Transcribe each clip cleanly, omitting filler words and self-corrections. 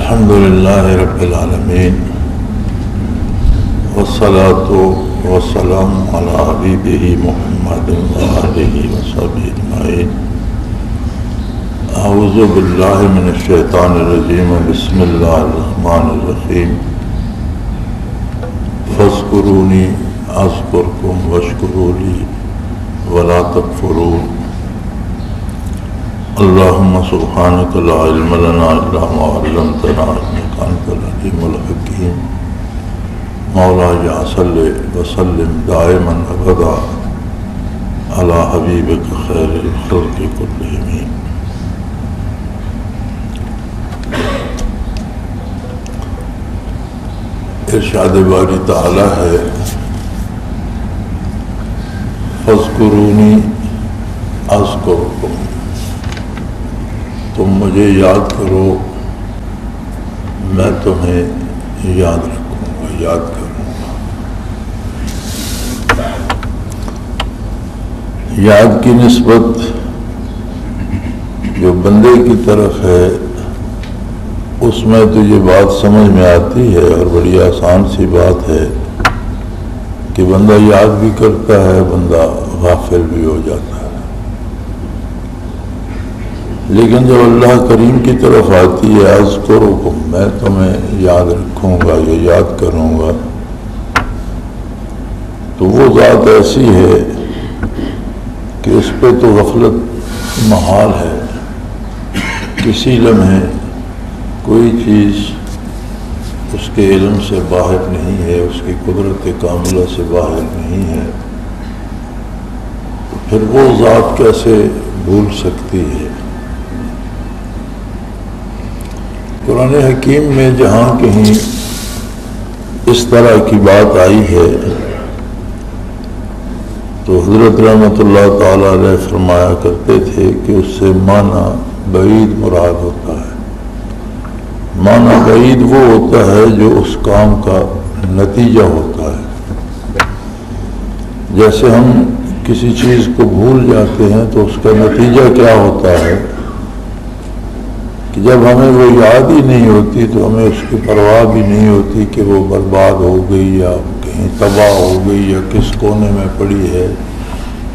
الحمد لله رب العالمين والصلاة والسلام على حبيبه محمد وآله وصحبه أجمعين. أعوذ بالله من الشيطان الرجيم. بسم الله الرحمن الرحيم. فاذكروني أذكركم واشكروا لي ولا تكفرون. اللهم سبحانك لا علم لنا إلا ما علمتنا إنك أنت العليم الحكيم. مولاي صل وسلم دائما أبدا على حبيبك خير الخلق كلهم. ارشاد باری تعالی ہے فاذکرونی اذکرکم، تم مجھے یاد کرو میں تمہیں یاد رکھوں گا، یاد کروں گا۔ یاد کی نسبت جو بندے کی طرف ہے اس میں تو یہ بات سمجھ میں آتی ہے اور بڑی آسان سی بات ہے کہ بندہ یاد بھی کرتا ہے، بندہ غافل بھی ہو جاتا ہے۔ لیکن جب اللہ کریم کی طرف آتی ہے اذکرکم، میں تمہیں یاد رکھوں گا یا یاد کروں گا، تو وہ ذات ایسی ہے کہ اس پہ تو غفلت محال ہے۔ کسی لمحے کوئی چیز اس کے علم سے باہر نہیں ہے، اس کی قدرت کاملہ سے باہر نہیں ہے، پھر وہ ذات کیسے بھول سکتی ہے؟ قرآن حکیم میں جہاں کہیں اس طرح کی بات آئی ہے تو حضرت رحمۃ اللہ تعالی علیہ فرمایا کرتے تھے کہ اس سے معنی بعید مراد ہوتا ہے۔ معنی بعید وہ ہوتا ہے جو اس کام کا نتیجہ ہوتا ہے۔ جیسے ہم کسی چیز کو بھول جاتے ہیں تو اس کا نتیجہ کیا ہوتا ہے کہ جب ہمیں وہ یاد ہی نہیں ہوتی تو ہمیں اس کی پرواہ بھی نہیں ہوتی کہ وہ برباد ہو گئی یا کہیں تباہ ہو گئی یا کس کونے میں پڑی ہے،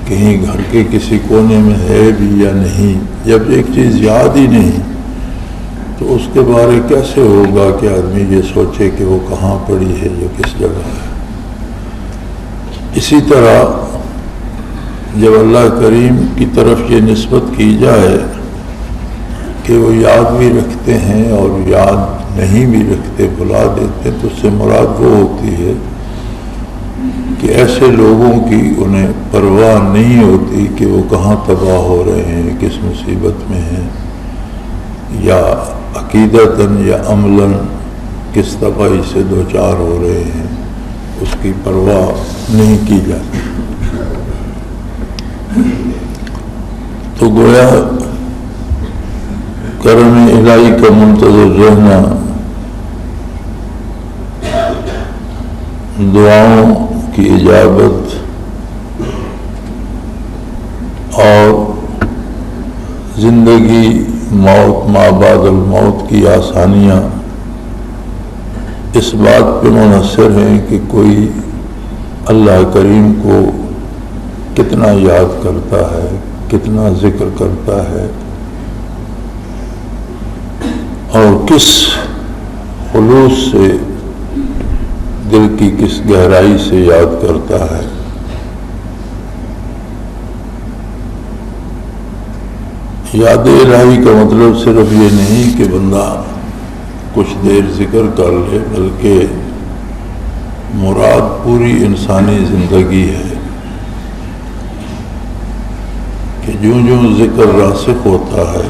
کہیں گھر کے کسی کونے میں ہے بھی یا نہیں۔ جب ایک چیز یاد ہی نہیں تو اس کے بارے کیسے ہوگا کہ آدمی یہ سوچے کہ وہ کہاں پڑی ہے یا کس جگہ ہے؟ اسی طرح جب اللہ کریم کی طرف یہ نسبت کی جائے کہ وہ یاد بھی رکھتے ہیں اور یاد نہیں بھی رکھتے، بھلا دیتے، تو اس سے مراد وہ ہوتی ہے کہ ایسے لوگوں کی انہیں پرواہ نہیں ہوتی کہ وہ کہاں تباہ ہو رہے ہیں، کس مصیبت میں ہیں، یا عقیدتاً یا عملاً کس تباہی سے دوچار ہو رہے ہیں، اس کی پرواہ نہیں کی جاتی۔ تو گویا کرم الہی کا منتظر رہنا، دعاؤں کی اجابت اور زندگی موت ما بعد الموت کی آسانیاں اس بات پہ منحصر ہیں کہ کوئی اللہ کریم کو کتنا یاد کرتا ہے، کتنا ذکر کرتا ہے اور کس خلوص سے، دل کی کس گہرائی سے یاد کرتا ہے۔ یاد الہی کا مطلب صرف یہ نہیں کہ بندہ کچھ دیر ذکر کر لے، بلکہ مراد پوری انسانی زندگی ہے کہ جوں جوں ذکر راسخ ہوتا ہے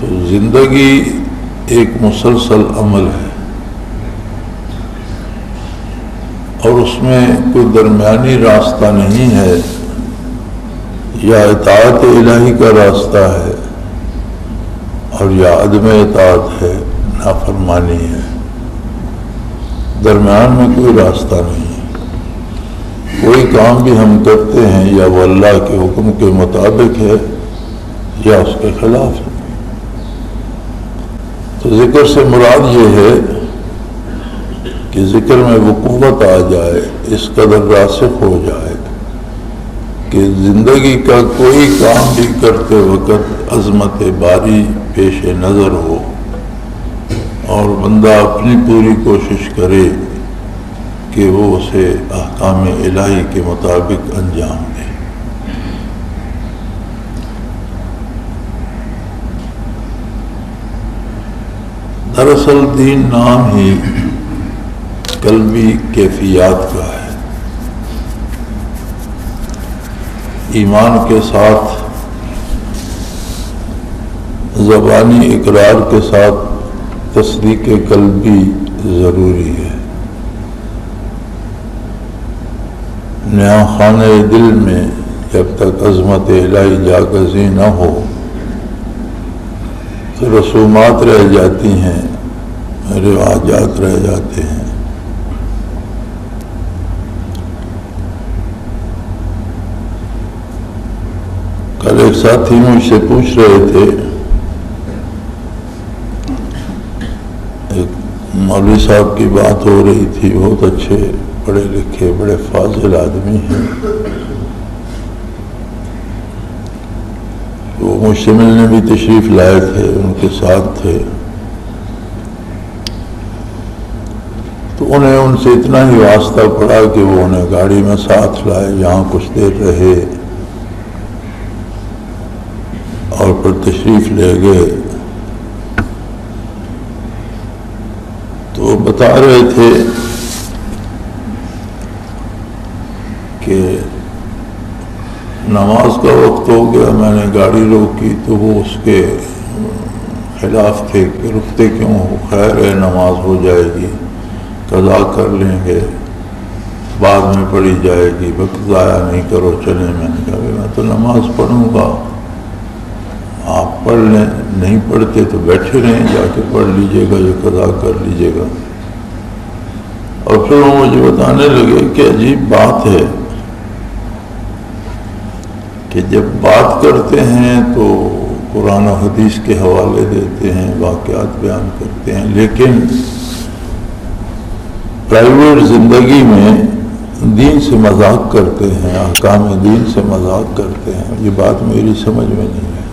تو زندگی ایک مسلسل عمل ہے اور اس میں کوئی درمیانی راستہ نہیں ہے، یا اطاعت الہی کا راستہ ہے اور یا عدم اطاعت ہے، نافرمانی ہے، درمیان میں کوئی راستہ نہیں ہے۔ کوئی کام بھی ہم کرتے ہیں یا وہ اللہ کے حکم کے مطابق ہے یا اس کے خلاف ہے۔ تو ذکر سے مراد یہ ہے کہ ذکر میں وہ قوت آ جائے، اس قدر راسخ ہو جائے کہ زندگی کا کوئی کام بھی کرتے وقت عظمت باری پیش نظر ہو اور بندہ اپنی پوری کوشش کرے کہ وہ اسے احکام الہی کے مطابق انجام دے۔ دراصل دین نام ہی قلبی کیفیات کا ہے۔ ایمان کے ساتھ زبانی اقرار کے ساتھ تصدیق قلبی ضروری ہے۔ نیا خانہ دل میں جب تک عظمت الہی جاگزی نہ ہو تو رسومات رہ جاتی ہیں، رواجات رہ جاتے ہیں۔ کل ایک ساتھی مجھ سے پوچھ رہے تھے، ایک مولوی صاحب کی بات ہو رہی تھی، بہت اچھے پڑھے لکھے بڑے فاضل آدمی ہیں، وہ مجھ سے ملنے بھی تشریف لائے تھے، ان کے ساتھ تھے، تو انہیں ان سے اتنا ہی واسطہ پڑا کہ وہ انہیں گاڑی میں ساتھ لائے، یہاں کچھ دیر رہے اور پھر تشریف لے گئے۔ تو وہ بتا رہے تھے کہ نماز کا وقت ہو گیا، میں نے گاڑی روکی تو وہ اس کے خلاف تھے کہ رکتے کیوں ہو، خیر ہے نماز ہو جائے گی، قضا کر لیں گے، بعد میں پڑھی جائے گی، وقت ضائع نہیں کرو چلیں۔ میں نے کہا میں تو نماز پڑھوں گا، آپ پڑھ لیں، نہیں پڑھتے تو بیٹھے رہیں، جا کے پڑھ لیجئے گا، جو قضا کر لیجئے گا۔ اور پھر وہ مجھے بتانے لگے کہ عجیب بات ہے کہ جب بات کرتے ہیں تو قرآن و حدیث کے حوالے دیتے ہیں، واقعات بیان کرتے ہیں، لیکن پرائیویٹ زندگی میں دین سے مذاق کرتے ہیں، احکام دین سے مذاق کرتے ہیں۔ یہ بات میری سمجھ میں نہیں ہے۔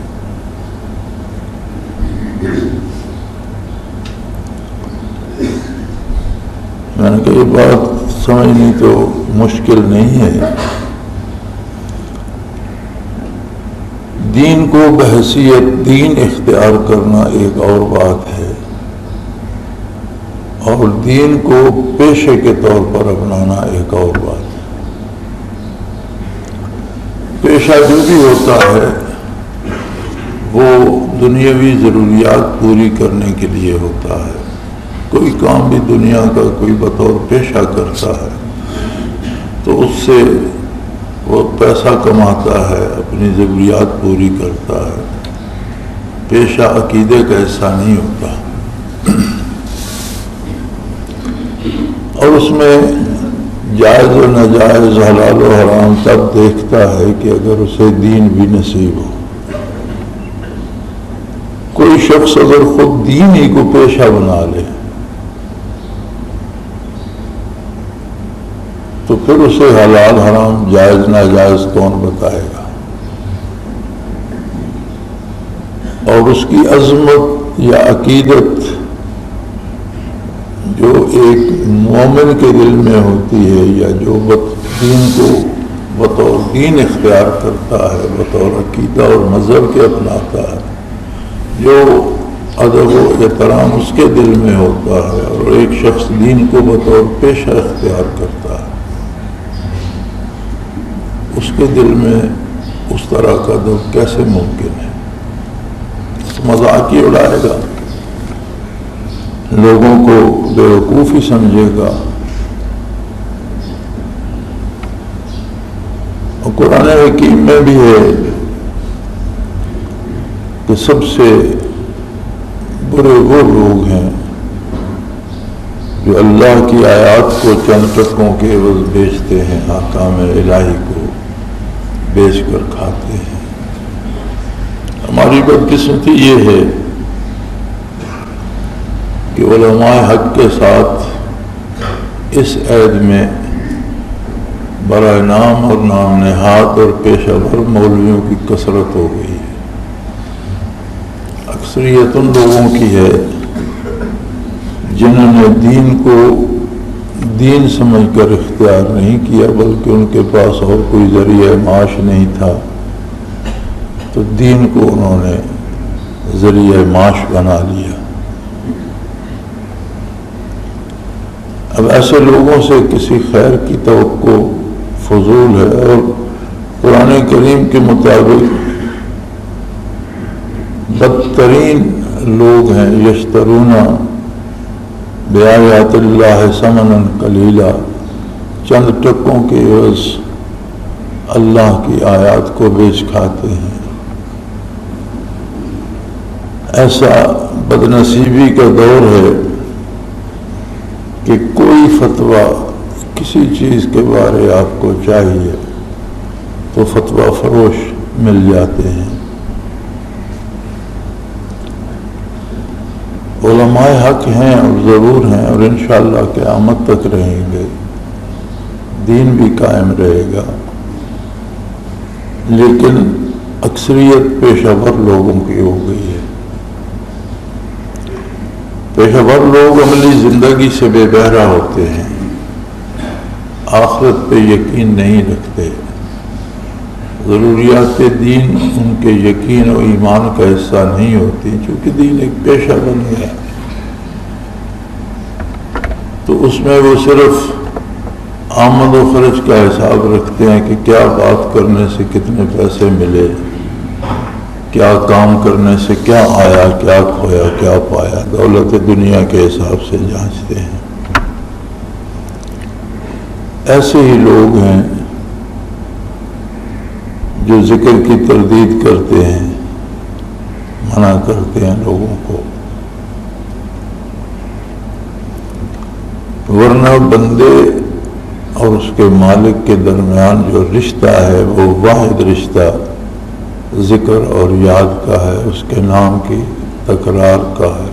میں نے کہا یہ بات سمجھنی تو مشکل نہیں ہے۔ دین کو بحیثیت دین اختیار کرنا ایک اور بات ہے، اور دین کو پیشے کے طور پر اپنانا ایک اور بات ہے۔ پیشہ جو بھی ہوتا ہے وہ دنیاوی ضروریات پوری کرنے کے لیے ہوتا ہے۔ کوئی کام بھی دنیا کا کوئی بطور پیشہ کرتا ہے تو اس سے وہ پیسہ کماتا ہے، اپنی ضروریات پوری کرتا ہے۔ پیشہ عقیدے کا حصہ نہیں ہوتا، اور اس میں جائز و ناجائز، حلال و حرام تب دیکھتا ہے کہ اگر اسے دین بھی نصیب ہو۔ کوئی شخص اگر خود دین ہی کو پیشہ بنا لے تو پھر اسے حلال حرام جائز ناجائز کون بتائے گا؟ اور اس کی عظمت یا عقیدت جو ایک مومن کے دل میں ہوتی ہے، یا جو دین کو بطور دین اختیار کرتا ہے، بطور عقیدہ اور مذہب کے اپناتا ہے، جو ادب و احترام اس کے دل میں ہوتا ہے، اور ایک شخص دین کو بطور پیشہ اختیار کرتا ہے، اس کے دل میں اس طرح کا ادب کیسے ممکن ہے؟ مذاق ہی اڑائے گا، لوگوں کو بیوقوف ہی سمجھے گا۔ اور قرآن حکیم میں بھی ہے کہ سب سے برے وہ لوگ ہیں جو اللہ کی آیات کو چند ٹکوں کے عوض بیچتے ہیں، احکام الہی کو بیچ کر کھاتے ہیں۔ ہماری بدقسمتی یہ ہے کہ علماء حق کے ساتھ اس عید میں برائے نام اور نام نہاد اور پیشہ ور مولویوں کی کثرت ہو گئی ہے۔ اکثریت ان لوگوں کی ہے جنہوں نے دین کو دین سمجھ کر اختیار نہیں کیا، بلکہ ان کے پاس اور کوئی ذریعہ معاش نہیں تھا، تو دین کو انہوں نے ذریعہ معاش بنا لیا۔ اب ایسے لوگوں سے کسی خیر کی توقع فضول ہے، اور قرآن کریم کے مطابق بدترین لوگ ہیں یشترون بآیات اللہ ثمنا قلیلا، چند ٹکوں کے عوض اللہ کی آیات کو بیچ کھاتے ہیں۔ ایسا بدنصیبی کا دور ہے کہ کوئی فتویٰ کسی چیز کے بارے آپ کو چاہیے تو فتویٰ فروش مل جاتے ہیں۔ علماء حق ہیں اور ضرور ہیں، اور انشاءاللہ قیامت تک رہیں گے، دین بھی قائم رہے گا، لیکن اکثریت پیشہ ور لوگوں کی ہو گئی ہے۔ پیشہ ور لوگ عملی زندگی سے بے بہرہ ہوتے ہیں، آخرت پہ یقین نہیں رکھتے، ضروریات دین ان کے یقین و ایمان کا حصہ نہیں ہوتی، چونکہ دین ایک پیشہ بن گیا تو اس میں وہ صرف آمد و خرچ کا حساب رکھتے ہیں کہ کیا بات کرنے سے کتنے پیسے ملے، کیا کام کرنے سے کیا آیا، کیا کھویا، کیا پایا، دولت دنیا کے حساب سے جانچتے ہیں۔ ایسے ہی لوگ ہیں جو ذکر کی تردید کرتے ہیں، منع کرتے ہیں لوگوں کو، ورنہ بندے اور اس کے مالک کے درمیان جو رشتہ ہے وہ واحد رشتہ ذکر اور یاد کا ہے، اس کے نام کی تکرار کا ہے۔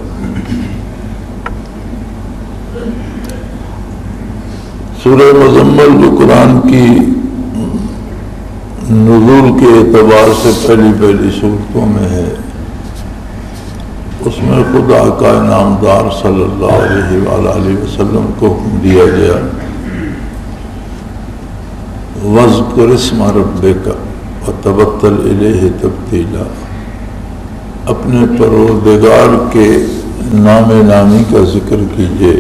سورہ مزمل جو قرآن کی نزول کے اعتبار سے پہلی صورتوں میں ہے، اس میں خدا کا نامدار صلی اللہ علیہ وآلہ وسلم کو حکم دیا گیا وَاذْكُرِ اسْمَ رَبِّكَ وَتَبَتَّلْ إِلَيْهِ تَبْتِيلًا، اپنے پروردگار کے نام نامی کا ذکر کیجئے،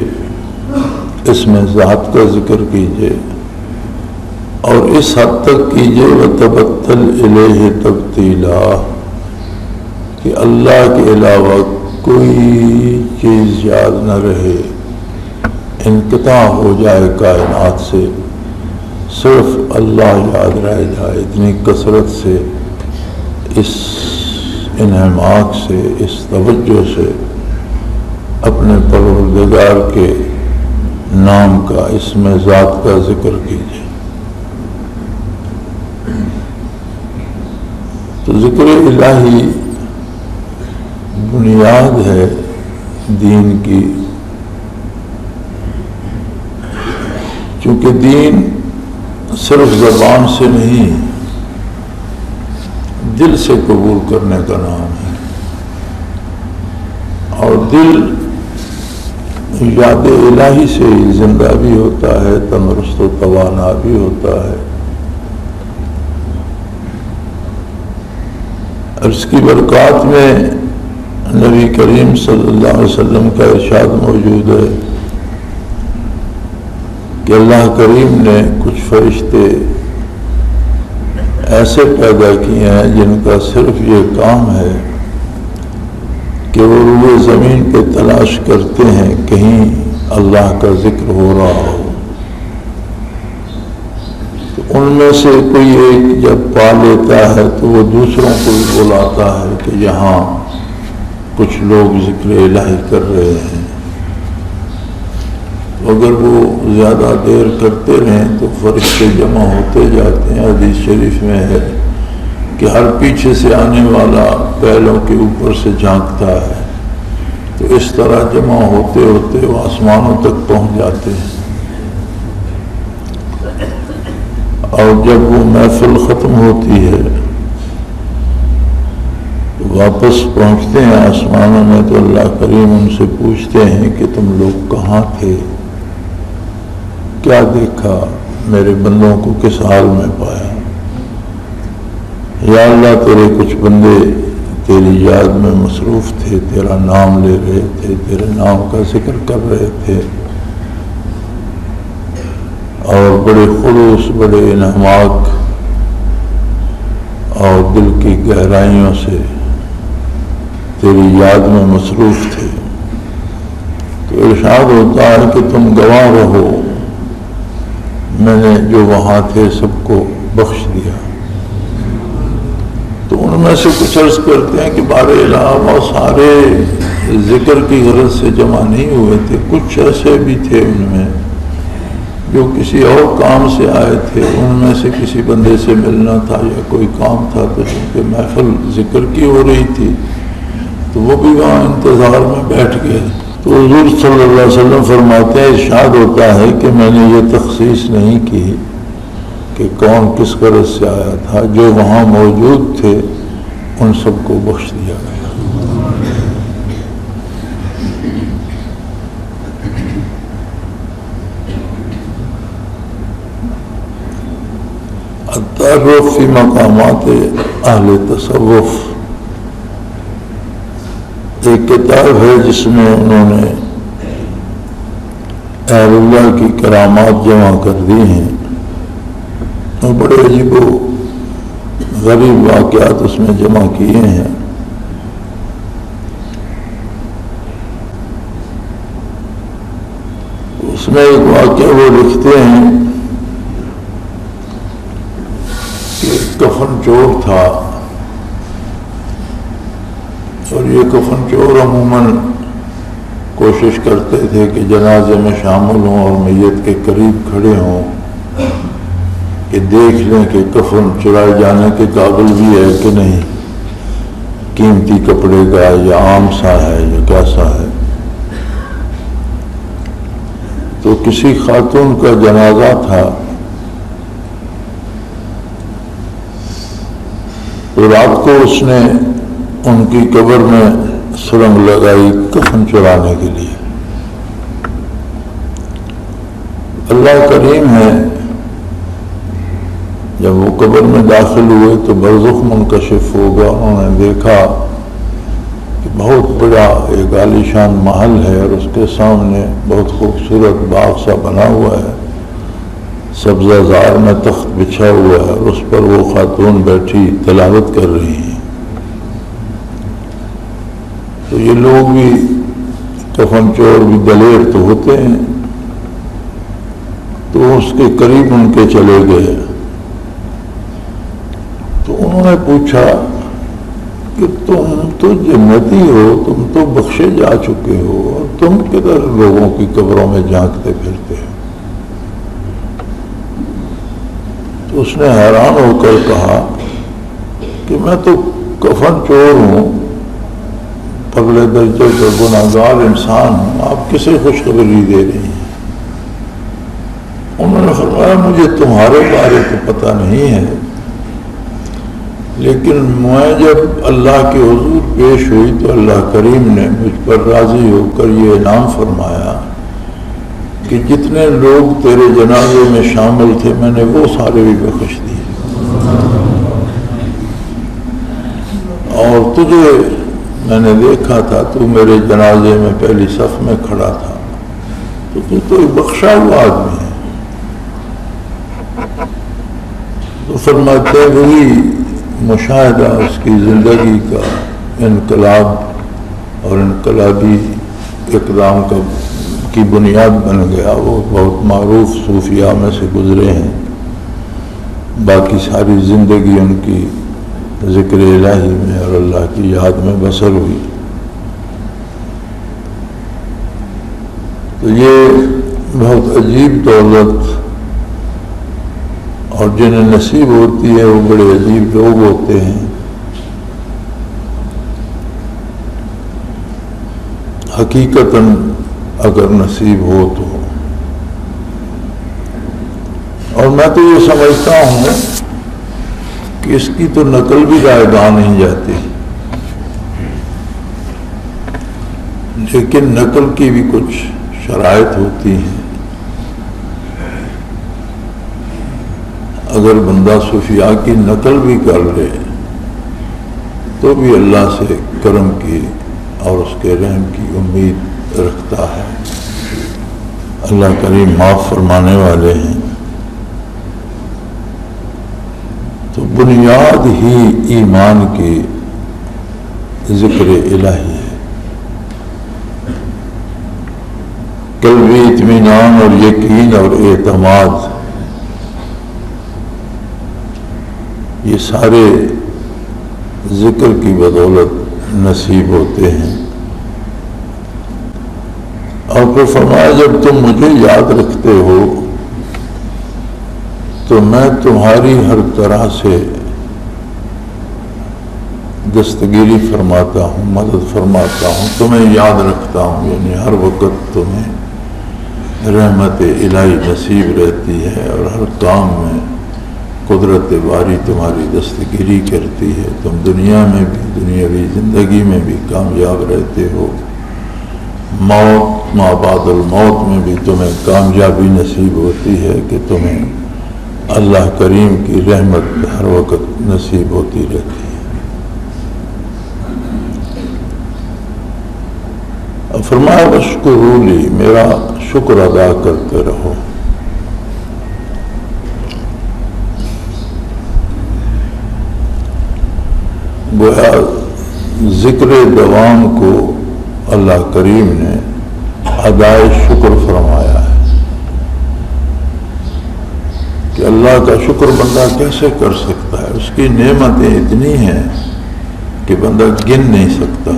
اسم ذات کا ذکر کیجئے، اور اس حد تک کیجئے وَتَبَتَّلْ إِلَيْهِ تَبْتِيلًا کہ اللہ کے علاوہ کوئی چیز یاد نہ رہے، انقطاع ہو جائے کائنات سے، صرف اللہ یاد رہ جائے۔ اتنی کثرت سے، اس انہماک سے، اس توجہ سے اپنے پروردگار کے نام کا، اسم ذات کا ذکر کیجیے۔ تو ذکر الہی بنیاد ہے دین کی، چونکہ دین صرف زبان سے نہیں، دل سے قبول کرنے کا نام ہے، اور دل یاد الہی سے زندہ بھی ہوتا ہے، تندرست و توانا بھی ہوتا ہے۔ اور اس کی برکات میں نبی کریم صلی اللہ علیہ وسلم کا ارشاد موجود ہے کہ اللہ کریم نے کچھ فرشتے ایسے پیدا کیے ہیں جن کا صرف یہ کام ہے کہ وہ روئے زمین پہ تلاش کرتے ہیں کہیں اللہ کا ذکر ہو رہا ہو، تو ان میں سے کوئی ایک جب پا لیتا ہے تو وہ دوسروں کو بھی بلاتا ہے کہ یہاں کچھ لوگ ذکر الہی کر رہے ہیں۔ اگر وہ زیادہ دیر کرتے رہیں تو فرشتے جمع ہوتے جاتے ہیں۔ حدیث شریف میں ہے کہ ہر پیچھے سے آنے والا پہلوں کے اوپر سے جھانکتا ہے تو اس طرح جمع ہوتے ہوتے وہ آسمانوں تک پہنچ جاتے ہیں، اور جب وہ محفل ختم ہوتی ہے تو واپس پہنچتے ہیں آسمانوں میں، تو اللہ کریم ان سے پوچھتے ہیں کہ تم لوگ کہاں تھے، کیا دیکھا، میرے بندوں کو کس حال میں پایا؟ یا اللہ تیرے کچھ بندے تیری یاد میں مصروف تھے، تیرا نام لے رہے تھے، تیرے نام کا ذکر کر رہے تھے، اور بڑے خلوص، بڑے انعامات اور دل کی گہرائیوں سے تیری یاد میں مصروف تھے۔ تو ارشاد ہوتا ہے کہ تم گواہ رہو، میں نے جو وہاں تھے سب کو بخش دیا۔ تو ان میں سے کچھ عرض کرتے ہیں کہ بار الہ سارے ذکر کی غرض سے جمع نہیں ہوئے تھے، کچھ ایسے بھی تھے ان میں جو کسی اور کام سے آئے تھے، ان میں سے کسی بندے سے ملنا تھا یا کوئی کام تھا، تو چونکہ محفل ذکر کی ہو رہی تھی تو وہ بھی وہاں انتظار میں بیٹھ گئے۔ تو حضور صلی اللہ علیہ وسلم فرماتے ہیں، ارشاد ہوتا ہے کہ میں نے یہ تخصیص نہیں کی کہ کون کس غرض سے آیا تھا، جو وہاں موجود تھے ان سب کو بخش دیا گیا۔ التعرف فی مقامات اہل تصوف ایک کتاب ہے جس میں انہوں نے اہل اللہ کی کرامات جمع کر دی ہیں، اور بڑے عجیب و غریب واقعات اس میں جمع کیے ہیں۔ اس میں ایک واقعہ وہ لکھتے ہیں کہ کفن چور تھا، اور یہ کفن چور عموماً کوشش کرتے تھے کہ جنازے میں شامل ہوں اور میت کے قریب کھڑے ہوں کہ دیکھ لیں کہ کفن چرائے جانے کے قابل بھی ہے کہ نہیں، قیمتی کپڑے کا یا عام سا ہے یا کیسا ہے۔ تو کسی خاتون کا جنازہ تھا، تو رات کو اس نے ان کی قبر میں سرنگ لگائی کفن چرانے کے لیے۔ اللہ کریم ہے، جب وہ قبر میں داخل ہوئے تو برزخ منکشف ہوگا، انہوں نے دیکھا کہ بہت بڑا ایک عالیشان محل ہے، اور اس کے سامنے بہت خوبصورت باغ سا بنا ہوا ہے، سبزہ زار میں تخت بچھا ہوا ہے، اور اس پر وہ خاتون بیٹھی تلاوت کر رہی ہیں۔ تو یہ لوگ بھی، کفن چور بھی دلیر تو ہوتے ہیں، تو اس کے قریب ان کے چلے گئے۔ تو انہوں نے پوچھا کہ تم تو جنتی ہو، تم تو بخشے جا چکے ہو، اور تم کدھر لوگوں کی قبروں میں جھانکتے پھرتے ہو؟ تو اس نے حیران ہو کر کہا کہ میں تو کفن چور ہوں، پگلے درجے کا گناہگار انسان ہوں، آپ کسے خوشخبری دے رہی ہیں؟ انہوں نے فرمایا مجھے تمہارے بارے تو پتہ نہیں ہے، لیکن میں جب اللہ کے حضور پیش ہوئی تو اللہ کریم نے مجھ پر راضی ہو کر یہ انعام فرمایا کہ جتنے لوگ تیرے جنازے میں شامل تھے میں نے وہ سارے بھی بخش دیے، اور تجھے میں نے دیکھا تھا تو میرے جنازے میں پہلی صف میں کھڑا تھا، تو ایک بخشا ہوا آدمی ہے۔ تو فرماتے ہیں وہی مشاہدہ اس کی زندگی کا انقلاب اور انقلابی اقدام کی بنیاد بن گیا۔ وہ بہت معروف صوفیاء میں سے گزرے ہیں، باقی ساری زندگی ان کی ذکر الہی میں اور اللہ کی یاد میں بسر ہوئی۔ تو یہ بہت عجیب دولت، اور جنہیں نصیب ہوتی ہے وہ بڑے عجیب لوگ ہوتے ہیں۔ حقیقتاً اگر نصیب ہو تو. اور میں تو یہ سمجھتا ہوں کہ اس کی تو نقل بھی رائگاں نہیں جاتی، لیکن نقل کی بھی کچھ شرائط ہوتی ہیں. اگر بندہ صوفیاء کی نقل بھی کر لے تو بھی اللہ سے کرم کی اور اس کے رحم کی امید رکھتا ہے. اللہ کریم معاف فرمانے والے ہیں. تو بنیاد ہی ایمان کی ذکر الہی ہے. قلبی اطمینان اور یقین اور اعتماد، یہ سارے ذکر کی بدولت نصیب ہوتے ہیں. اور پھر فرمایا جب تم مجھے یاد رکھتے ہو تو میں تمہاری ہر طرح سے دستگیری فرماتا ہوں، مدد فرماتا ہوں، تمہیں یاد رکھتا ہوں. یعنی ہر وقت تمہیں رحمت الہی نصیب رہتی ہے اور ہر کام میں قدرت باری تمہاری دستگیری کرتی ہے. تم دنیا میں بھی، دنیاوی زندگی میں بھی کامیاب رہتے ہو. موت ما بعد الموت میں بھی تمہیں کامیابی نصیب ہوتی ہے کہ تمہیں اللہ کریم کی رحمت ہر وقت نصیب ہوتی رہتی ہے. اب فرمایا واشکروا لی، میرا شکر ادا کرتے رہو. گویا ذکر دوام کو اللہ کریم نے ادائے شکر فرمایا ہے کہ اللہ کا شکر بندہ کیسے کر سکتا ہے. اس کی نعمتیں اتنی ہیں کہ بندہ گن نہیں سکتا.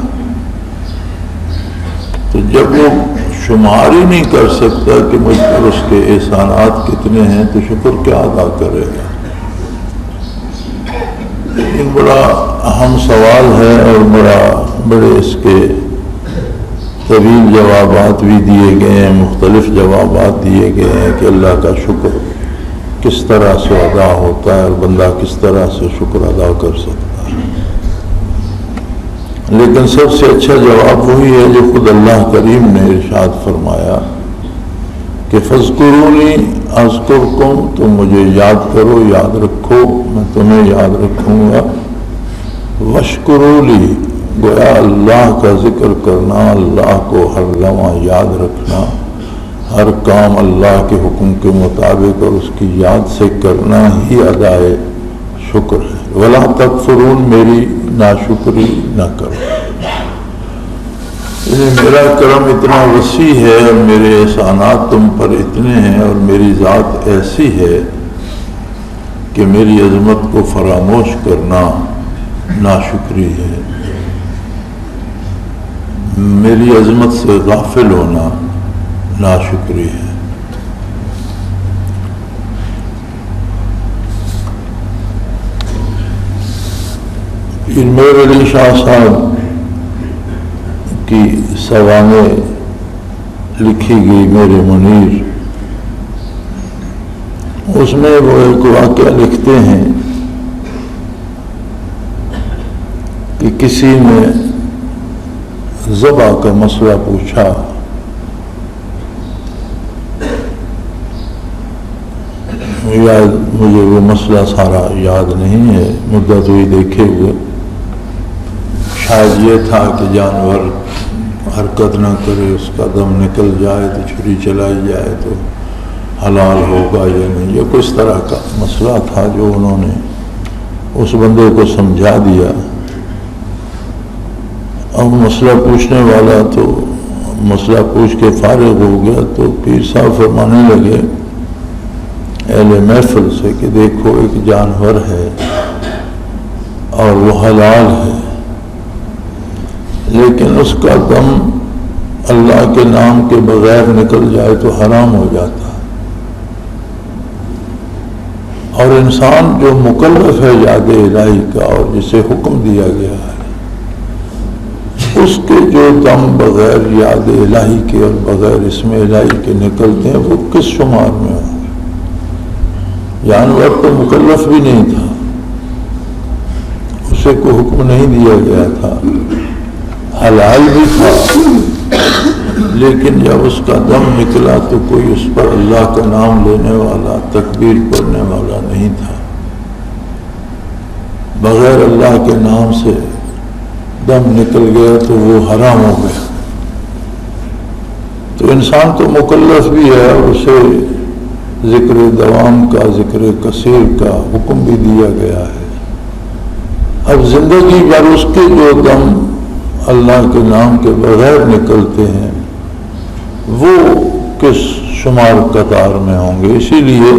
تو جب وہ شمار ہی نہیں کر سکتا کہ مجھ پر اس کے احسانات کتنے ہیں تو شکر کیا ادا کرے گا. لیکن بڑا اہم سوال ہے اور بڑے اس کے طویل جوابات بھی دیے گئے ہیں، مختلف جوابات دیے گئے ہیں کہ اللہ کا شکر کس طرح سے ادا ہوتا ہے اور بندہ کس طرح سے شکر ادا کر سکتا ہے. لیکن سب سے اچھا جواب وہی ہے جو خود اللہ کریم نے ارشاد فرمایا کہ فاذکرونی اذکرکم، تم مجھے یاد کرو، یاد رکھو، میں تمہیں یاد رکھوں گا. واشکروا لی، گویا اللہ کا ذکر کرنا، اللہ کو ہر لمحہ یاد رکھنا، ہر کام اللہ کے حکم کے مطابق اور اس کی یاد سے کرنا ہی ادائے شکر ہے. ولا تکفرون، میری ناشکری نہ کرو. میرا کرم اتنا وسیع ہے اور میرے احسانات تم پر اتنے ہیں اور میری ذات ایسی ہے کہ میری عظمت کو فراموش کرنا ناشکری ہے، میری عظمت سے غافل ہونا ناشکری ہے. پیر میر علی شاہ صاحب کی سوانح لکھی گئی میرے منیر، اس میں وہ ایک واقعہ لکھتے ہیں کہ کسی نے ذبح کا مسئلہ پوچھا. مجھے وہ مسئلہ سارا یاد نہیں ہے، مدت ہوئی دیکھے ہوئے. شاید یہ تھا کہ جانور حرکت نہ کرے، اس کا دم نکل جائے تو چھری چلائی جائے تو حلال ہوگا یا نہیں، یہ کس طرح کا مسئلہ تھا جو انہوں نے اس بندے کو سمجھا دیا. اب مسئلہ پوچھنے والا تو مسئلہ پوچھ کے فارغ ہو گیا تو پیر صاحب فرمانے لگے اہل محفل سے کہ دیکھو ایک جانور ہے اور وہ حلال ہے، لیکن اس کا دم اللہ کے نام کے بغیر نکل جائے تو حرام ہو جاتا ہے. اور انسان جو مکلف ہے یاد الہی کا اور جسے حکم دیا گیا ہے، اس کے جو دم بغیر یاد الہی کے اور بغیر اسم الہی کے نکلتے ہیں وہ کس شمار میں ہوں گے؟ جانور تو مکلف بھی نہیں تھا، اسے کوئی حکم نہیں دیا گیا تھا، حلال بھی تھا، لیکن جب اس کا دم نکلا تو کوئی اس پر اللہ کا نام لینے والا، تکبیر پڑھنے والا نہیں تھا۔ بغیر اللہ کے نام سے دم نکل گیا تو وہ حرام ہو گیا۔ تو انسان تو مکلف بھی ہے اور اسے ذکر دوام کا، ذکر کثیر کا حکم بھی دیا گیا ہے۔ اب زندگی بھر اس کے جو دم اللہ کے نام کے بغیر نکلتے ہیں وہ کس شمار قطار میں ہوں گے؟ اسی لیے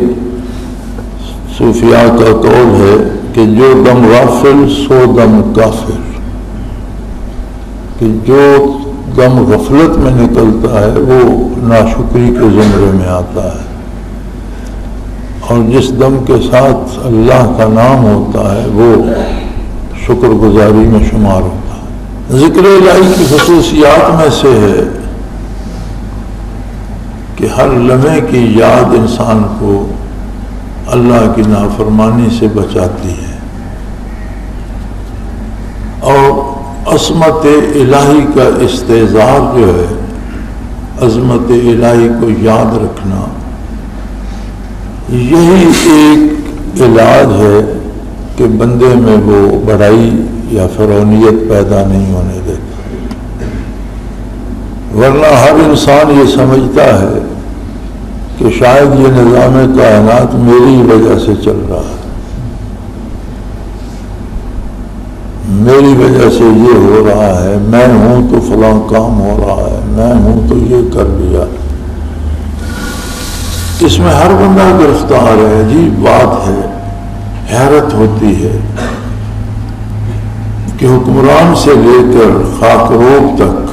صوفیاء کا قول ہے کہ جو دم غافل سو دم کافر، کہ جو دم غفلت میں نکلتا ہے وہ ناشکری کے زمرے میں آتا ہے، اور جس دم کے ساتھ اللہ کا نام ہوتا ہے وہ شکر گزاری میں شمار ہوتا ہے۔ ذکر الہی کی خصوصیات میں سے ہے کہ ہر لمحے کی یاد انسان کو اللہ کی نافرمانی سے بچاتی ہے، اور عظمت الہی کا استحضار جو ہے، عظمت الہی کو یاد رکھنا، یہی ایک علاج ہے کہ بندے میں وہ بڑائی یا فرعونیت پیدا نہیں ہونے دیتا۔ ورنہ ہر انسان یہ سمجھتا ہے کہ شاید یہ نظام کائنات میری وجہ سے چل رہا ہے، میری وجہ سے یہ ہو رہا ہے، میں ہوں تو فلاں کام ہو رہا ہے، میں ہوں تو یہ کر لیا۔ اس میں ہر بندہ گرفتار ہے۔ عجیب بات ہے، حیرت ہوتی ہے کہ حکمران سے لے کر خاکروب تک،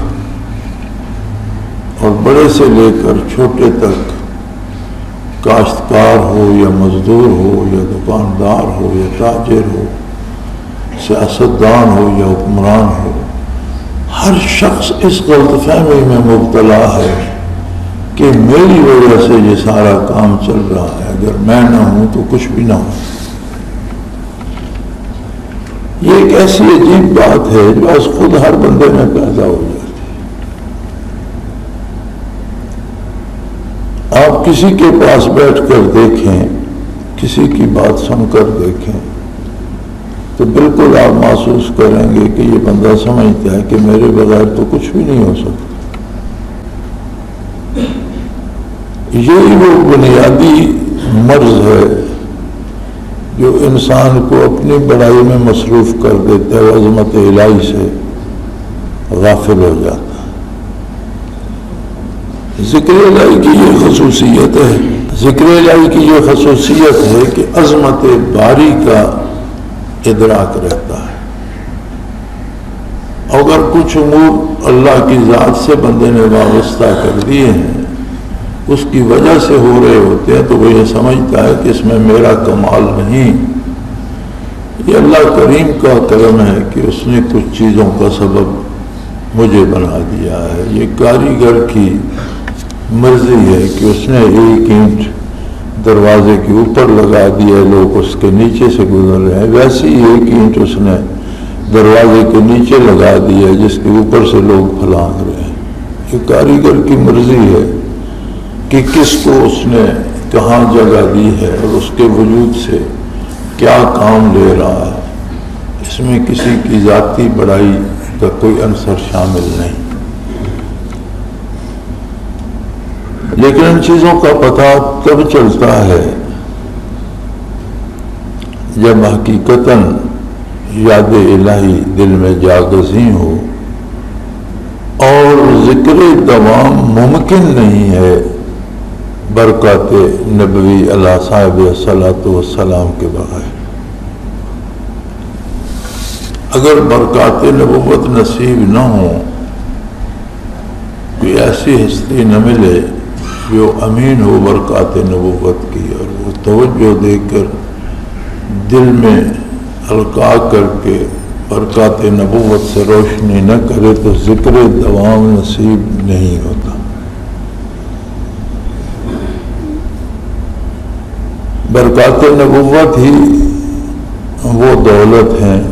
اور بڑے سے لے کر چھوٹے تک، کاشتکار ہو یا مزدور ہو یا دکاندار ہو یا تاجر ہو، سیاستدان ہو یا حکمران ہو، ہر شخص اس غلط فہمی میں مبتلا ہے کہ میری وجہ سے یہ سارا کام چل رہا ہے، اگر میں نہ ہوں تو کچھ بھی نہ ہو۔ یہ ایک ایسی عجیب بات ہے جو از خود ہر بندے میں پیدا ہو جاتی ہے۔ آپ کسی کے پاس بیٹھ کر دیکھیں، کسی کی بات سن کر دیکھیں تو بالکل آپ محسوس کریں گے کہ یہ بندہ سمجھتا ہے کہ میرے بغیر تو کچھ بھی نہیں ہو سکتا۔ یہی وہ بنیادی مرض ہے جو انسان کو اپنی بڑائی میں مصروف کر دیتا ہے، عظمت الہی سے غافل ہو جاتا ہے۔ ذکر الہی کی یہ خصوصیت ہے، ذکر الہی کی یہ خصوصیت ہے کہ عظمت باری کا ادراک رہتا ہے۔ اگر کچھ امور اللہ کی ذات سے بندے نے وابستہ کر دیے ہیں، اس کی وجہ سے ہو رہے ہوتے ہیں، تو وہ یہ سمجھتا ہے کہ اس میں میرا کمال نہیں، یہ اللہ کریم کا کرم ہے کہ اس نے کچھ چیزوں کا سبب مجھے بنا دیا ہے۔ یہ کاریگر کی مرضی ہے کہ اس نے ایک اینٹ دروازے کے اوپر لگا دی ہے، لوگ اس کے نیچے سے گزر رہے ہیں، ویسے ہی ایک اینٹ اس نے دروازے کے نیچے لگا دی ہے جس کے اوپر سے لوگ پھلانگ رہے ہیں۔ یہ کاریگر کی مرضی ہے کہ کس کو اس نے کہاں جگہ دی ہے اور اس کے وجود سے کیا کام لے رہا ہے۔ اس میں کسی کی ذاتی بڑائی کا کوئی عنصر شامل نہیں۔ لیکن ان چیزوں کا پتہ تب چلتا ہے جب حقیقتاً یاد الہی دل میں جاگزیں ہو، اور ذکر دوام ممکن نہیں ہے برکات نبوی علیہ صاحب الصلاۃ والسلام کے بغیر۔ اگر برکات نبوت نصیب نہ ہو، کوئی ایسی ہستی نہ ملے جو امین ہو برکات نبوت کی، اور وہ توجہ دے کر دل میں القاء کر کے برکات نبوت سے روشنی نہ کرے تو ذکر دوام نصیب نہیں ہوتا۔ برکات نبوت ہی وہ دولت ہیں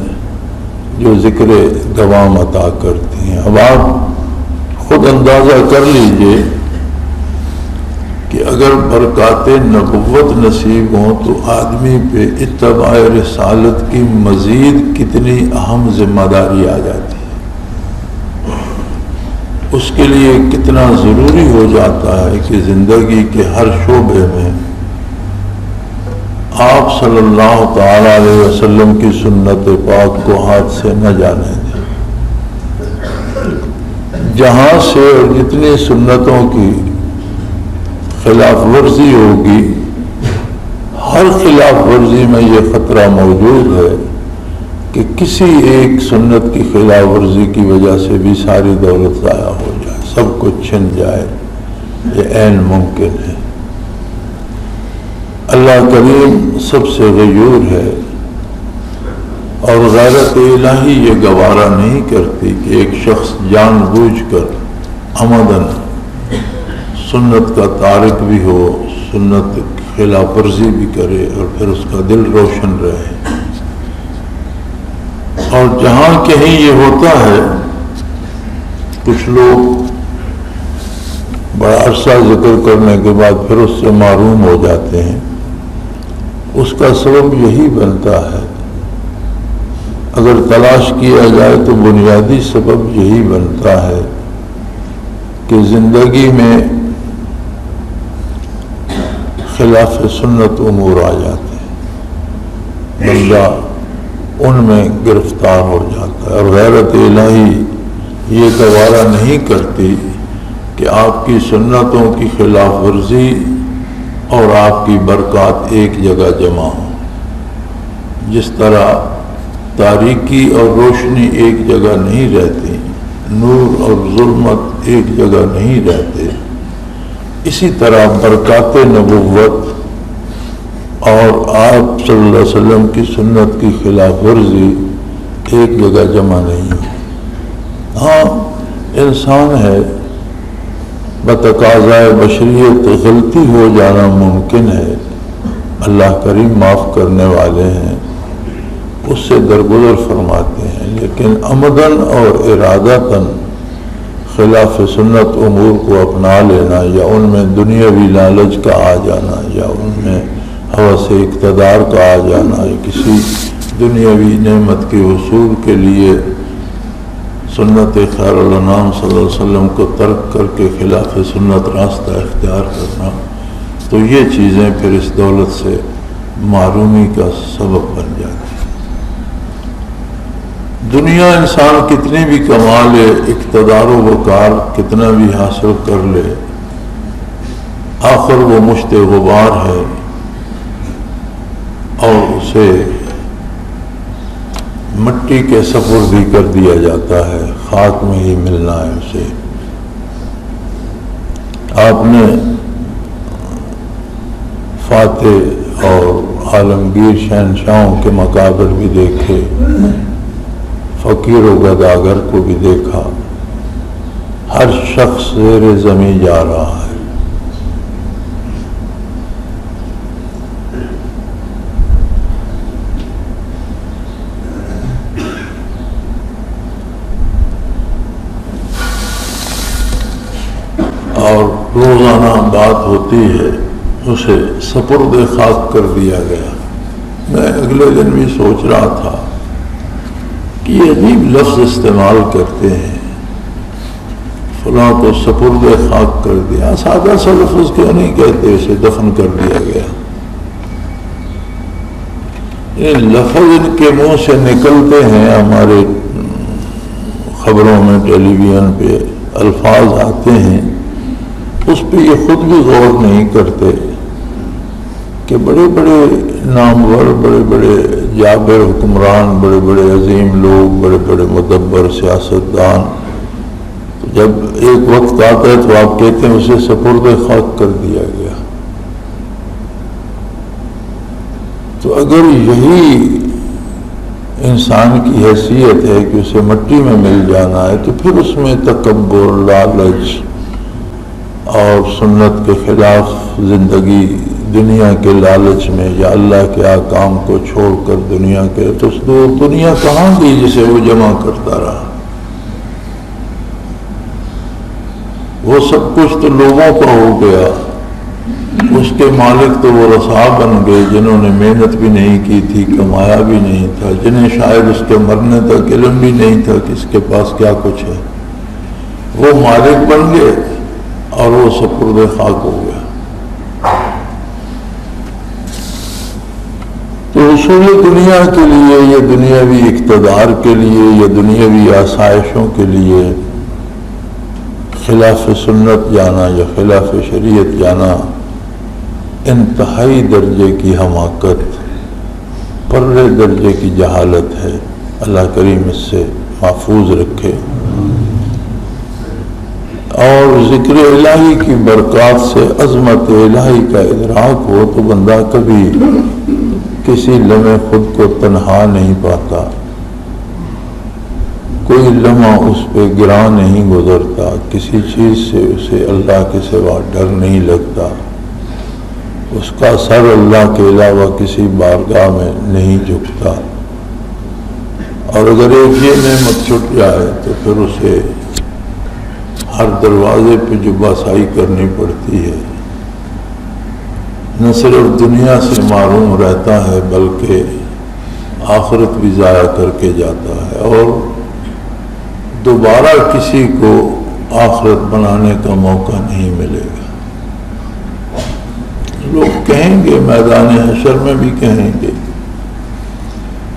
جو ذکر دوام عطا کرتی ہیں۔ اب آپ خود اندازہ کر لیجئے کہ اگر برکات نبوت نصیب ہوں تو آدمی پہ اتباع رسالت کی مزید کتنی اہم ذمہ داری آ جاتی ہے، اس کے لیے کتنا ضروری ہو جاتا ہے کہ زندگی کے ہر شعبے میں آپ صلی اللہ تعالی علیہ وسلم کی سنت پاک کو ہاتھ سے نہ جانے دیں۔ جہاں سے اور جتنی سنتوں کی خلاف ورزی ہوگی، ہر خلاف ورزی میں یہ خطرہ موجود ہے کہ کسی ایک سنت کی خلاف ورزی کی وجہ سے بھی ساری دولت ضائع ہو جائے، سب کچھ چھن جائے، یہ عین ممکن ہے۔ اللہ کریم سب سے غیور ہے اور غیرت الہی یہ گوارا نہیں کرتی کہ ایک شخص جان بوجھ کر عمدن سنت کا تارک بھی ہو، سنت کی خلاف ورزی بھی کرے اور پھر اس کا دل روشن رہے۔ اور جہاں کہیں یہ ہوتا ہے، کچھ لوگ بڑا عرصہ ذکر کرنے کے بعد پھر اس سے محروم ہو جاتے ہیں، اس کا سبب یہی بنتا ہے، اگر تلاش کیا جائے تو بنیادی سبب یہی بنتا ہے کہ زندگی میں خلاف سنت امور آ جاتے ہیں، بندہ ان میں گرفتار ہو جاتا ہے، اور غیرت الہی یہ گوارا نہیں کرتی کہ آپ کی سنتوں کی خلاف ورزی اور آپ کی برکات ایک جگہ جمع ہوں۔ جس طرح تاریکی اور روشنی ایک جگہ نہیں رہتی، نور اور ظلمت ایک جگہ نہیں رہتے، اسی طرح برکات نبوت اور آپ صلی اللہ علیہ وسلم کی سنت کی خلاف ورزی ایک جگہ جمع نہیں ہے۔ ہاں انسان ہے، بتقاضائے بشریت غلطی ہو جانا ممکن ہے، اللہ کریم معاف کرنے والے ہیں، اس سے درگزر فرماتے ہیں، لیکن عمدن اور ارادتاً خلاف سنت امور کو اپنا لینا یا ان میں دنیاوی لالچ کا آ جانا یا ان میں ہوس اقتدار کا آ جانا یا کسی دنیاوی نعمت کے حصول کے لیے سنت خیر الانام صلی اللہ علیہ وسلم کو ترک کر کے خلاف سنت راستہ اختیار کرنا، تو یہ چیزیں پھر اس دولت سے محرومی کا سبب بن جاتی ہیں۔ دنیا انسان کتنی بھی کما لے، اقتدار و وقار کتنا بھی حاصل کر لے، آخر وہ مشت غبار ہے اور اسے مٹی کے سپرد بھی کر دیا جاتا ہے، خاک میں ہی ملنا ہے اسے۔ آپ نے فاتح اور عالمگیر شہنشاہوں کے مقابر بھی دیکھے، فقیر و گداگر کو بھی دیکھا، ہر شخص زیر زمین جا رہا ہے۔ اور روزانہ بات ہوتی ہے، اسے سپرد خاک کر دیا گیا۔ میں اگلے دن بھی سوچ رہا تھا کہ یہ عجیب لفظ استعمال کرتے ہیں، فلاں کو سپرد خاک کر دیا، سادہ سا لفظ کیوں نہیں کہتے اسے دفن کر دیا گیا؟ یہ لفظ ان کے منہ سے نکلتے ہیں، ہمارے خبروں میں ٹیلی ویژن پہ الفاظ آتے ہیں، اس پہ یہ خود بھی غور نہیں کرتے کہ بڑے بڑے نامور، بڑے بڑے جابر حکمران، بڑے بڑے عظیم لوگ، بڑے بڑے مدبر سیاستدان، جب ایک وقت آتا ہے تو آپ کہتے ہیں اسے سپرد خاک کر دیا گیا۔ تو اگر یہی انسان کی حیثیت ہے کہ اسے مٹی میں مل جانا ہے، تو پھر اس میں تکبر، لالچ اور سنت کے خلاف زندگی، دنیا کے لالچ میں یا اللہ کے احکام کو چھوڑ کر دنیا کے، تو دنیا کہاں گئی جسے وہ جمع کرتا رہا؟ وہ سب کچھ تو لوگوں کا ہو گیا، اس کے مالک تو وہ رسا بن گئے جنہوں نے محنت بھی نہیں کی تھی، کمایا بھی نہیں تھا، جنہیں شاید اس کے مرنے تک علم بھی نہیں تھا کہ اس کے پاس کیا کچھ ہے، وہ مالک بن گئے اور وہ سپرد خاک ہو گیا۔ تو اصول دنیا کے لیے، یہ دنیاوی اقتدار کے لیے، یہ دنیاوی آسائشوں کے لیے خلاف سنت جانا یا خلاف شریعت جانا انتہائی درجے کی حماقت، پرلے درجے کی جہالت ہے۔ اللہ کریم اس سے محفوظ رکھے، اور ذکر الہی کی برکات سے عظمت الہی کا ادراک ہو تو بندہ کبھی کسی لمحے خود کو تنہا نہیں پاتا، کوئی لمحہ اس پہ گراں نہیں گزرتا، کسی چیز سے اسے اللہ کے سوا ڈر نہیں لگتا، اس کا سر اللہ کے علاوہ کسی بارگاہ میں نہیں جھکتا، اور اگر ایک یہ نعمت چھٹ جائے تو پھر اسے ہر دروازے پہ جباسائی کرنی پڑتی ہے، نہ صرف دنیا سے معروم رہتا ہے بلکہ آخرت بھی ضائع کر کے جاتا ہے، اور دوبارہ کسی کو آخرت بنانے کا موقع نہیں ملے گا۔ لوگ کہیں گے، میدان حشر میں بھی کہیں گے،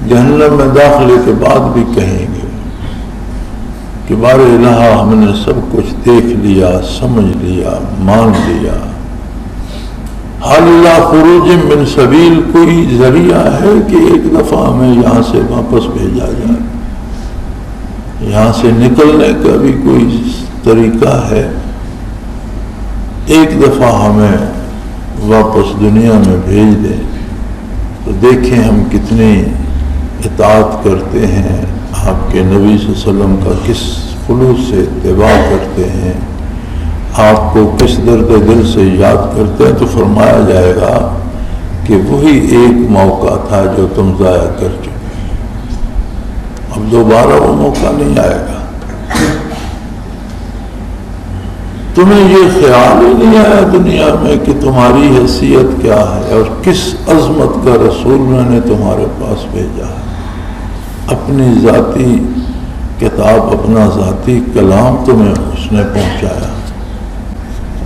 جہنم میں داخلے کے بعد بھی کہیں گے کہ بار الہ ہم نے سب کچھ دیکھ لیا، سمجھ لیا، مان لیا، حال اللہ خروج من سبیل، کوئی ذریعہ ہے کہ ایک دفعہ ہمیں یہاں سے واپس بھیجا جائے، یہاں سے نکلنے کا بھی کوئی طریقہ ہے؟ ایک دفعہ ہمیں واپس دنیا میں بھیج دیں تو دیکھیں ہم کتنی اطاعت کرتے ہیں، آپ کے نبی صلی اللہ علیہ وسلم کا کس خلوص سے اتباع کرتے ہیں، آپ کو کس درد دل سے یاد کرتے ہیں، تو فرمایا جائے گا کہ وہی ایک موقع تھا جو تم ضائع کر چکے، اب دوبارہ وہ موقع نہیں آئے گا۔ تمہیں یہ خیال ہی نہیں آیا دنیا میں کہ تمہاری حیثیت کیا ہے اور کس عظمت کا رسول میں نے تمہارے پاس بھیجا ہے، اپنی ذاتی کتاب، اپنا ذاتی کلام تمہیں اس نے پہنچایا،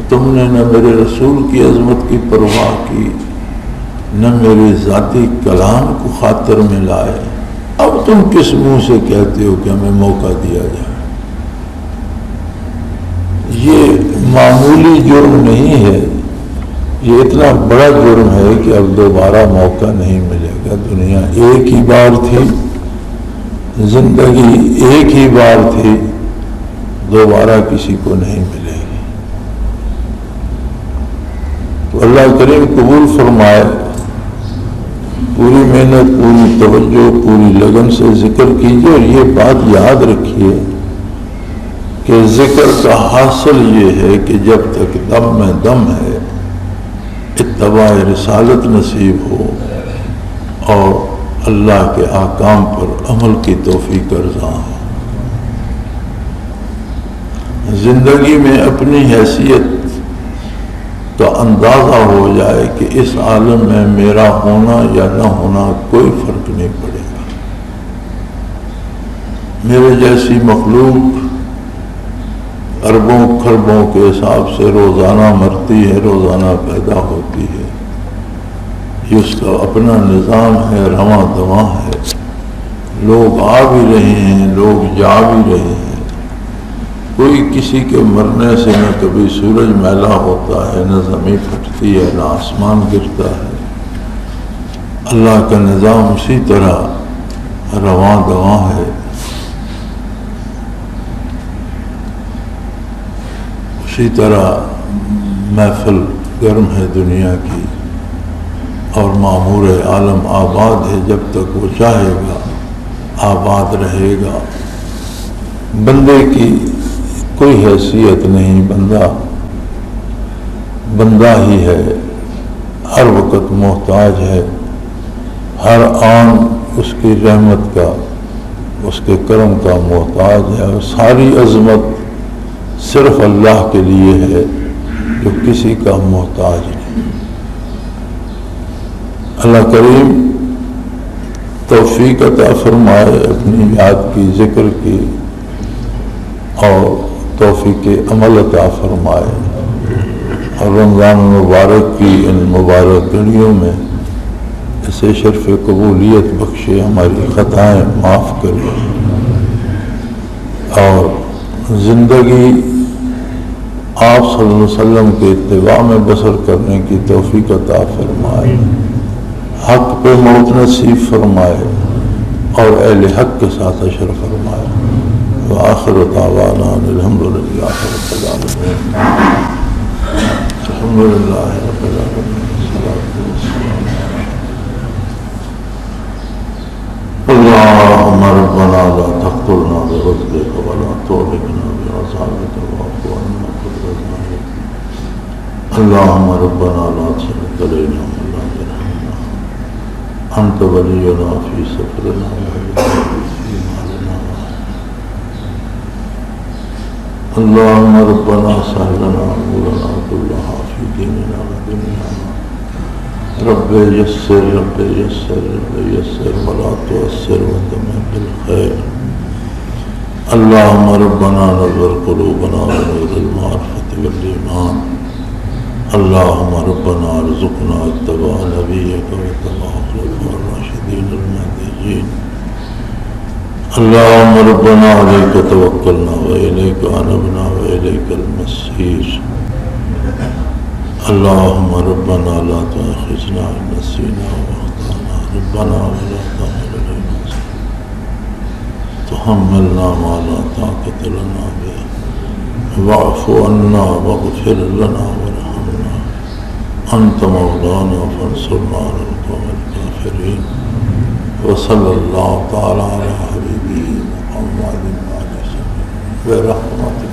تم نے نہ میرے رسول کی عظمت کی پرواہ کی، نہ میرے ذاتی کلام کو خاطر میں لائے، اب تم کس منہ سے کہتے ہو کہ ہمیں موقع دیا جائے؟ یہ معمولی جرم نہیں ہے، یہ اتنا بڑا جرم ہے کہ اب دوبارہ موقع نہیں ملے گا۔ دنیا ایک ہی بار تھی، زندگی ایک ہی بار تھی، دوبارہ کسی کو نہیں ملے گی۔ تو اللہ کریم قبول فرمائے، پوری محنت، پوری توجہ، پوری لگن سے ذکر کیجیے، اور یہ بات یاد رکھیے کہ ذکر کا حاصل یہ ہے کہ جب تک دم میں دم ہے اتباع رسالت نصیب ہو اور اللہ کے احکام پر عمل کی توفیق ارزاں ہو۔ زندگی میں اپنی حیثیت کا اندازہ ہو جائے کہ اس عالم میں میرا ہونا یا نہ ہونا کوئی فرق نہیں پڑے گا، میرے جیسی مخلوق اربوں خربوں کے حساب سے روزانہ مرتی ہے، روزانہ پیدا ہوتی ہے، یہ اس کا اپنا نظام ہے، رواں دواں ہے، لوگ آ بھی رہے ہیں، لوگ جا بھی رہے ہیں، کوئی کسی کے مرنے سے نہ کبھی سورج میلا ہوتا ہے، نہ زمین پھٹتی ہے، نہ آسمان گرتا ہے، اللہ کا نظام اسی طرح رواں دواں ہے۔ اسی طرح محفل گرم ہے دنیا کی، اور معمور عالم آباد ہے، جب تک وہ چاہے گا آباد رہے گا۔ بندے کی کوئی حیثیت نہیں، بندہ ہی ہے، ہر وقت محتاج ہے، ہر آن اس کی رحمت کا، اس کے کرم کا محتاج ہے، اور ساری عظمت صرف اللہ کے لیے ہے جو کسی کا محتاج نہیں۔ اللہ کریم توفیق عطا فرمائے اپنی یاد کی، ذکر کی، اور توفیق عمل عطا فرمائے، اور رمضان مبارک کی ان مبارک گھڑیوں میں اسے شرف قبولیت بخشے، ہماری خطائیں معاف کرے، اور زندگی آپ صلی اللہ علیہ وسلم کے اتباع میں بسر کرنے کی توفیق عطا فرمائے، حق پہ موت نصیب فرمائے، اور اہل حق کے ساتھ حشر فرمائے۔ وآخر دعوانا الحمد للہ رب العالمین، الحمد للہ رب العالمین، اللهم ربنا لا تقتلنا برزقك ولا تهلكنا بعذابك واعف عنا برحمتك، اللهم ربنا لا تسلط علينا من لا يرحمنا، أنت ولينا في سفرنا وفي مالنا، اللهم ربنا سهل لنا أمورنا كلها في ديننا ودنيانا، رب يسر رب يسر رب يسر ولا تؤسر وتمم بالخير، اللهم ربنا نور قلوبنا ونور المعرفة والإيمان، اللهم ربنا ارزقنا اتباع نبيك واتباع خلفاء الراشدين المهديين، اللهم ربنا عليك توكلنا وإليك أنبنا وإليك المصير، اللهم ربنا لا تؤاخذنا إن نسينا وأخطأنا، ربنا ولا تحمل علينا تحملنا ما لا طاقة لنا به، واعف عنا واغفر لنا وارحمنا، أنت مولانا فانصرنا على القوم الكافرين، وصلى الله تعالى على حبيبه محمد وعلى آله وصحبه برحمته